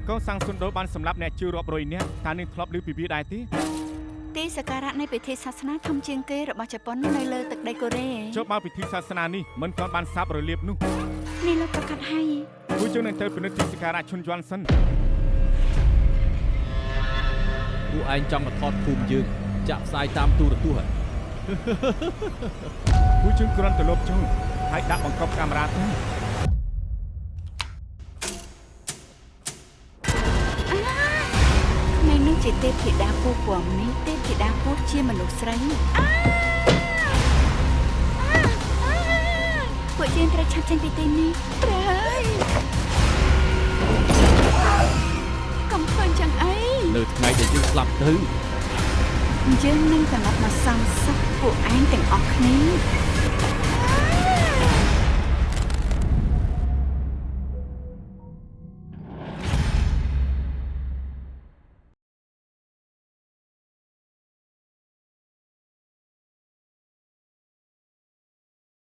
កងសាំងសុនដូបានសម្លាប់អ្នកជឿរាប់រយនាក់តើនឹងធ្លាប់ឮពីវាដែរទេទីសក្ការៈនៃពិធីសាសនាធំជាងគេរបស់ជប៉ុននៅលើទឹកដីកូរ៉េចុះបើពិធីសាសនានេះមិនទាន់បានសាបរលាបនោះនេះលោកប្រកាសហើយពួកយើងនឹងទៅពិនិត្យទីសក្ការៈឈុនយន់សិនពួកឯងចង់មកថតភូមិយើងចាក់ផ្សាយតាមទូរទស្សន៍ពួកយើងគ្រាន់តែលបចូលហើយដាក់បង្កប់កាមេរ៉ាទៅថ្ងៃនេះជាទេពធីតាពូពងនេះទេពធីតាពូជាមនុស្សស្រីពួកយើងត្រូវឆាប់ចេញពីទីនេះត្រូវហើយកុំធ្វើចឹងអីនៅថ្ងៃដែលយើងស្លាប់ទៅយើងនឹងកំណត់មកសំសក់ពួកឯងទាំងអស់គ្នា